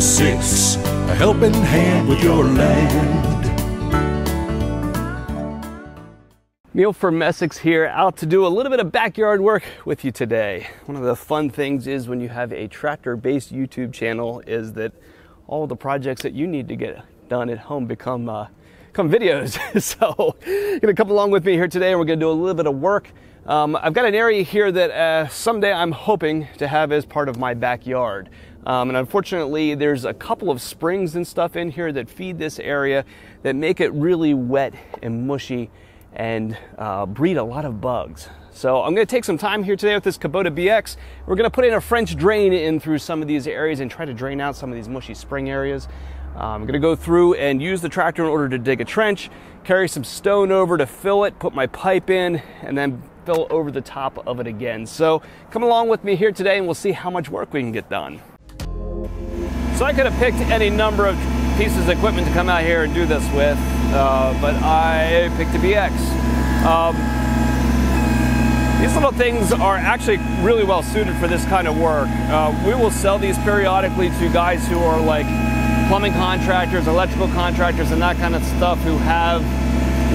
6, a helping hand with your land. Neil from Essex here, out to do a little bit of backyard work with you today. One of the fun things is when you have a tractor-based YouTube channel is that all the projects that you need to get done at home become videos. So you're gonna come along with me here today and we're gonna do a little bit of work. I've got an area here that someday I'm hoping to have as part of my backyard. And unfortunately, there's a couple of springs and stuff in here that feed this area that make it really wet and mushy and breed a lot of bugs. So I'm going to take some time here today with this Kubota BX. We're going to put in a French drain in through some of these areas and try to drain out some of these mushy spring areas. I'm going to go through and use the tractor in order to dig a trench, carry some stone over to fill it, put my pipe in, and then fill over the top of it again. So come along with me here today and we'll see how much work we can get done. So I could have picked any number of pieces of equipment to come out here and do this with, but I picked a BX. These little things are actually really well suited for this kind of work. We will sell these periodically to guys who are like plumbing contractors, electrical contractors, and that kind of stuff who have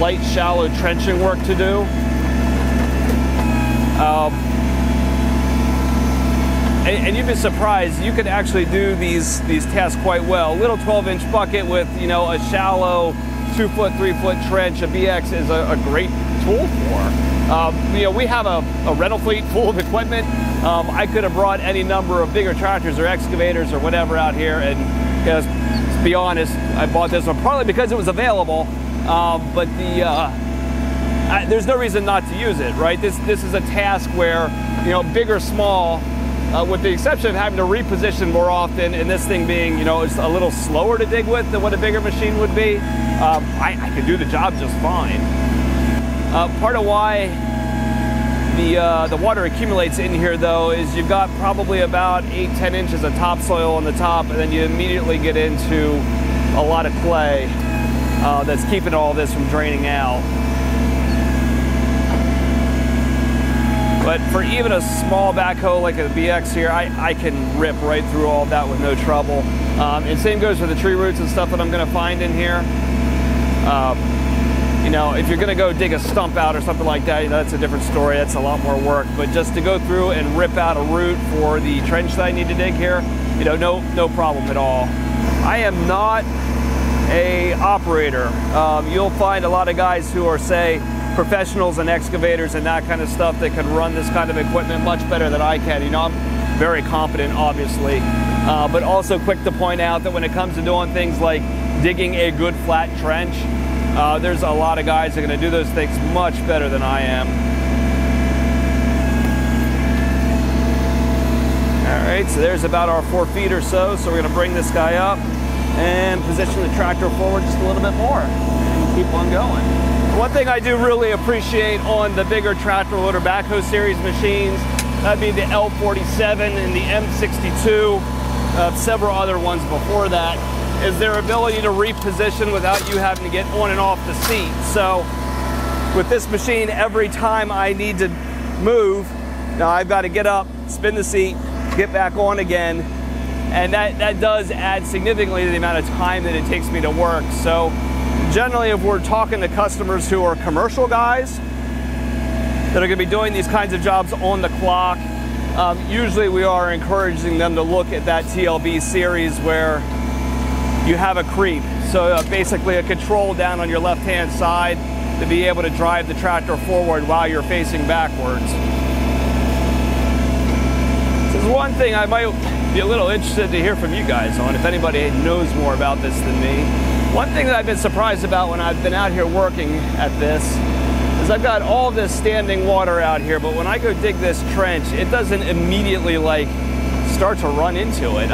light, shallow trenching work to do. And you'd be surprised, you could actually do these tasks quite well. A little 12-inch bucket with, you know, a shallow 2-foot, 3-foot trench, a BX is a great tool for. You know, we have a rental fleet full of equipment. I could have brought any number of bigger tractors or excavators or whatever out here, and you know, to be honest, I bought this one partly because it was available, but there's no reason not to use it, right? This is a task where, you know, big or small, with the exception of having to reposition more often, and this thing being, you know, it's a little slower to dig with than what a bigger machine would be, I could do the job just fine. Part of why the water accumulates in here, though, is you've got probably about 8-10 inches of topsoil on the top, and then you immediately get into a lot of clay that's keeping all this from draining out. But for even a small backhoe like a BX here, I can rip right through all that with no trouble. And same goes for the tree roots and stuff that I'm gonna find in here. You know, if you're gonna go dig a stump out or something like that, you know, that's a different story, that's a lot more work. But just to go through and rip out a root for the trench that I need to dig here, you know, no problem at all. I am not a operator. You'll find a lot of guys who are, say, professionals and excavators and that kind of stuff that can run this kind of equipment much better than I can. You know, I'm very competent, obviously, but also quick to point out that when it comes to doing things like digging a good flat trench, there's a lot of guys that are going to do those things much better than I am. All right, so there's about our 4 feet or so. So we're going to bring this guy up and position the tractor forward just a little bit more and keep on going. One thing I do really appreciate on the bigger tractor loader backhoe series machines, that'd be the L47 and the M62, several other ones before that, is their ability to reposition without you having to get on and off the seat. So with this machine, every time I need to move, now I've got to get up, spin the seat, get back on again, and that does add significantly to the amount of time that it takes me to work. So generally, if we're talking to customers who are commercial guys that are going to be doing these kinds of jobs on the clock, usually we are encouraging them to look at that TLB series where you have a creep. So basically a control down on your left-hand side to be able to drive the tractor forward while you're facing backwards. This is one thing I might be a little interested to hear from you guys on, if anybody knows more about this than me. One thing that I've been surprised about when I've been out here working at this is I've got all this standing water out here, but when I go dig this trench, it doesn't immediately like start to run into it.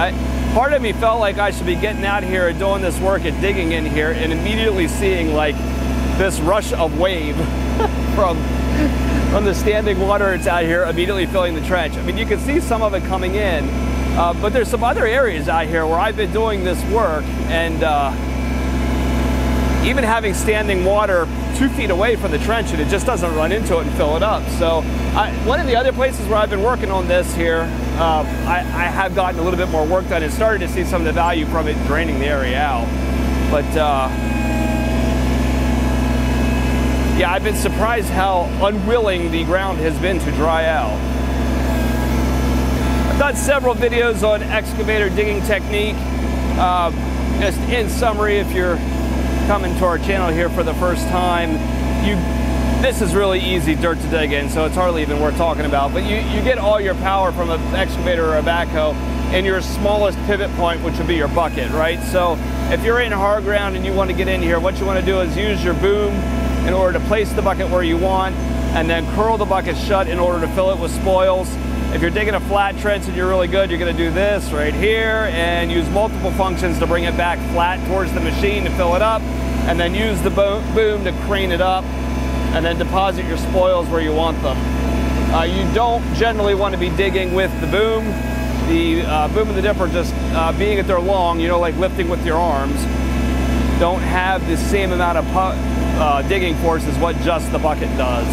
Part of me felt like I should be getting out here and doing this work and digging in here and immediately seeing like this rush of wave from the standing water that's out here immediately filling the trench. I mean, you can see some of it coming in, but there's some other areas out here where I've been doing this work, and even having standing water 2 feet away from the trench, and it just doesn't run into it and fill it up. So one of the other places where I've been working on this here I have gotten a little bit more work done and started to see some of the value from it draining the area out. But yeah, I've been surprised how unwilling the ground has been to dry out. I've done several videos on excavator digging technique. Just in summary, if you're coming to our channel here for the first time, this is really easy dirt to dig in, so it's hardly even worth talking about. But you get all your power from an excavator or a backhoe in your smallest pivot point, which would be your bucket, right? So if you're in hard ground and you want to get in here, what you want to do is use your boom in order to place the bucket where you want, and then curl the bucket shut in order to fill it with spoils. If you're digging a flat trench and you're really good, you're going to do this right here and use multiple functions to bring it back flat towards the machine to fill it up, and then use the boom to crane it up, and then deposit your spoils where you want them. You don't generally want to be digging with the boom. The boom and the dipper, just being that they're long, you know, like lifting with your arms, don't have the same amount of digging force as what just the bucket does.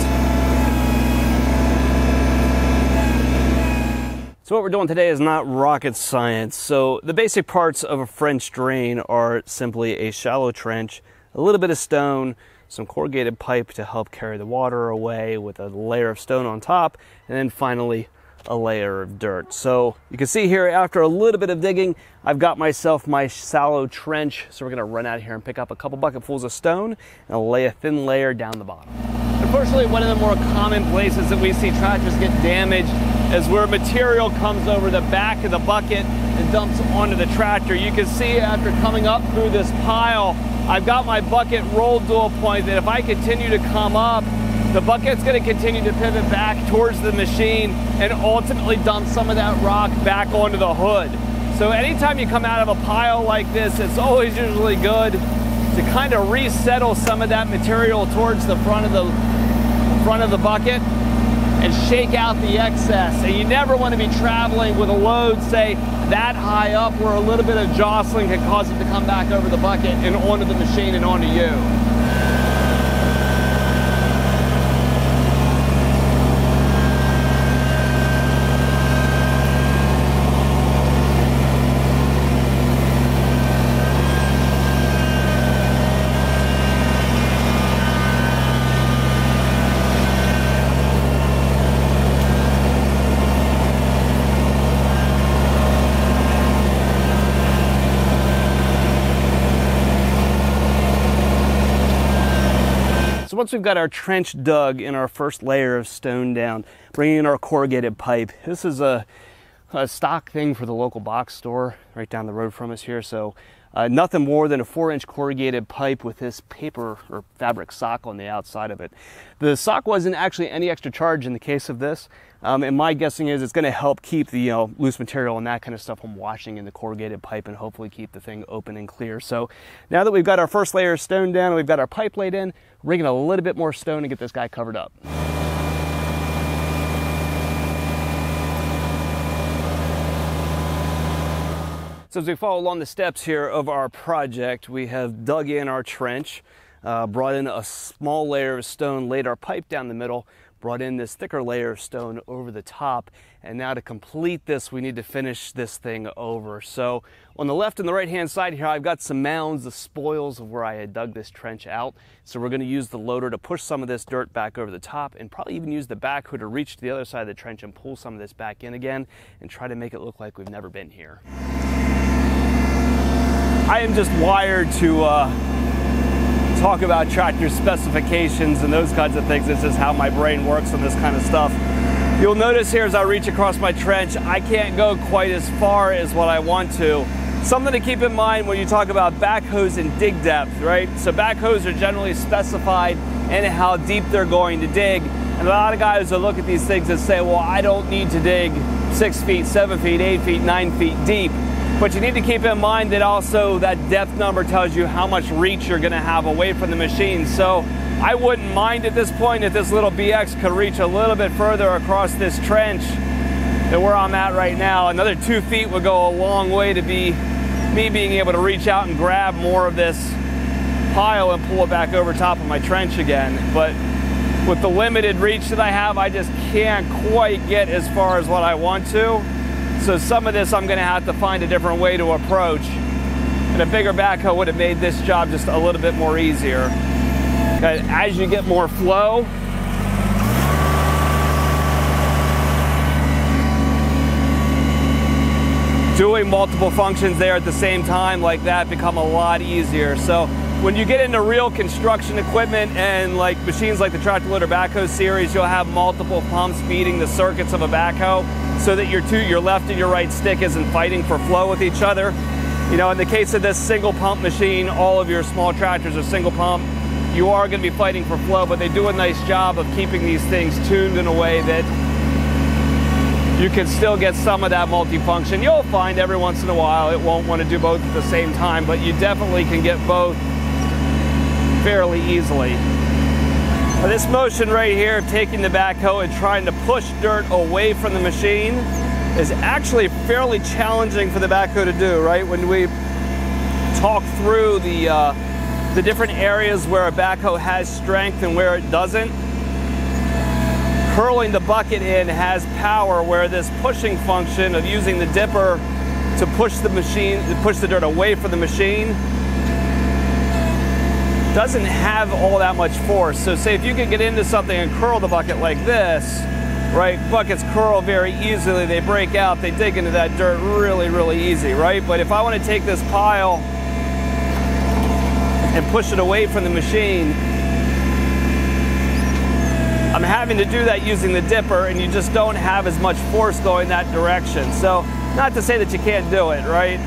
So what we're doing today is not rocket science. So the basic parts of a French drain are simply a shallow trench, a little bit of stone, some corrugated pipe to help carry the water away with a layer of stone on top, and then finally a layer of dirt. So you can see here, after a little bit of digging, I've got myself my shallow trench. So we're gonna run out here and pick up a couple bucketfuls of stone and lay a thin layer down the bottom. Unfortunately, one of the more common places that we see tractors get damaged is where material comes over the back of the bucket and dumps onto the tractor. You can see after coming up through this pile, I've got my bucket rolled to a point that if I continue to come up, the bucket's going to continue to pivot back towards the machine and ultimately dump some of that rock back onto the hood. So anytime you come out of a pile like this, it's always usually good to kind of resettle some of that material towards the front of the bucket and shake out the excess. And you never want to be traveling with a load, say, that high up where a little bit of jostling can cause it to come back over the bucket and onto the machine and onto you. Once we've got our trench dug and our first layer of stone down, bringing in our corrugated pipe. This is a stock thing for the local box store right down the road from us here. So nothing more than a 4-inch corrugated pipe with this paper or fabric sock on the outside of it. The sock wasn't actually any extra charge in the case of this. And my guessing is it's going to help keep the loose material and that kind of stuff from washing in the corrugated pipe and hopefully keep the thing open and clear. So now that we've got our first layer of stone down and we've got our pipe laid in, we're going to a little bit more stone to get this guy covered up. So as we follow along the steps here of our project, we have dug in our trench, brought in a small layer of stone, laid our pipe down the middle, brought in this thicker layer of stone over the top, and now to complete this, we need to finish this thing over. So on the left and the right hand side here, I've got some mounds, the spoils of where I had dug this trench out. So we're going to use the loader to push some of this dirt back over the top, and probably even use the backhoe to reach to the other side of the trench and pull some of this back in again and try to make it look like we've never been here. I am just wired to talk about tractor specifications and those kinds of things. This is how my brain works on this kind of stuff. You'll notice here as I reach across my trench, I can't go quite as far as what I want to. Something to keep in mind when you talk about backhoes and dig depth, right? So backhoes are generally specified in how deep they're going to dig. And a lot of guys will look at these things and say, well, I don't need to dig 6 feet, 7 feet, 8 feet, 9 feet deep. But you need to keep in mind that also that depth number tells you how much reach you're going to have away from the machine. So I wouldn't mind at this point if this little BX could reach a little bit further across this trench than where I'm at right now. Another 2 feet would go a long way to me being able to reach out and grab more of this pile and pull it back over top of my trench again. But with the limited reach that I have, I just can't quite get as far as what I want to. So some of this I'm gonna have to find a different way to approach. And a bigger backhoe would have made this job just a little bit more easier. Okay, as you get more flow, doing multiple functions there at the same time like that become a lot easier. So when you get into real construction equipment and like machines like the tractor loader backhoe series, you'll have multiple pumps feeding the circuits of a backhoe so that your left and your right stick isn't fighting for flow with each other. You know, in the case of this single pump machine, all of your small tractors are single pump. You are going to be fighting for flow, but they do a nice job of keeping these things tuned in a way that you can still get some of that multifunction. You'll find every once in a while it won't want to do both at the same time, but you definitely can get both fairly easily. Now, this motion right here of taking the backhoe and trying to push dirt away from the machine is actually fairly challenging for the backhoe to do, right? When we talk through the different areas where a backhoe has strength and where it doesn't, curling the bucket in has power, where this pushing function of using the dipper to push the dirt away from the machine doesn't have all that much force. So say if you could get into something and curl the bucket like this, right? Buckets curl very easily, they break out, they dig into that dirt really, really easy, right? But if I want to take this pile and push it away from the machine, I'm having to do that using the dipper, and you just don't have as much force going that direction. So not to say that you can't do it, right?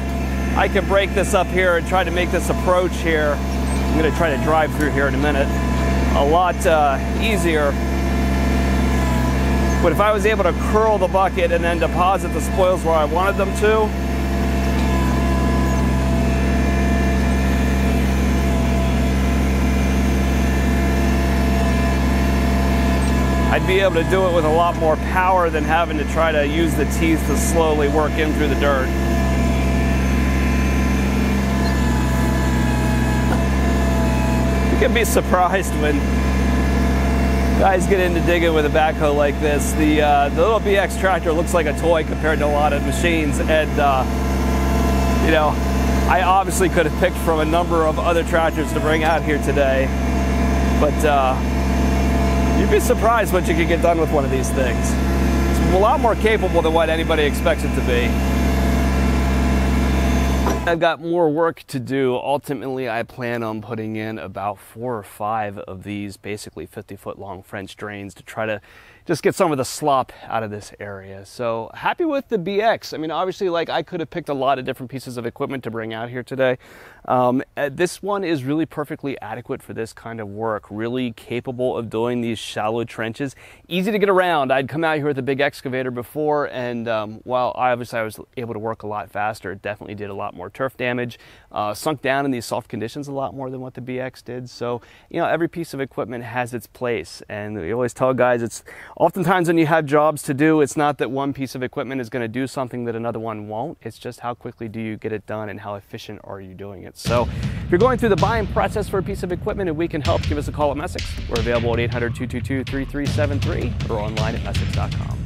I can break this up here and try to make this approach here. I'm going to try to drive through here in a minute. A lot easier. But if I was able to curl the bucket and then deposit the spoils where I wanted them to, I'd be able to do it with a lot more power than having to try to use the teeth to slowly work in through the dirt. You can be surprised when guys get into digging with a backhoe like this. The little BX tractor looks like a toy compared to a lot of machines, and you know, I obviously could have picked from a number of other tractors to bring out here today, but you'd be surprised what you could get done with one of these things. It's a lot more capable than what anybody expects it to be. I've got more work to do. Ultimately, I plan on putting in about 4 or 5 of these basically 50-foot long French drains to try to just get some of the slop out of this area. So happy with the BX. I mean, obviously, like, I could have picked a lot of different pieces of equipment to bring out here today. This one is really perfectly adequate for this kind of work, really capable of doing these shallow trenches, easy to get around. I'd come out here with a big excavator before, and while obviously I was able to work a lot faster, it definitely did a lot more turf damage, sunk down in these soft conditions a lot more than what the BX did. So, you know, every piece of equipment has its place, and we always tell guys, it's oftentimes when you have jobs to do, it's not that one piece of equipment is going to do something that another one won't. It's just how quickly do you get it done and how efficient are you doing it. So if you're going through the buying process for a piece of equipment and we can help, give us a call at Messick's. We're available at 800-222-3373 or online at messick's.com.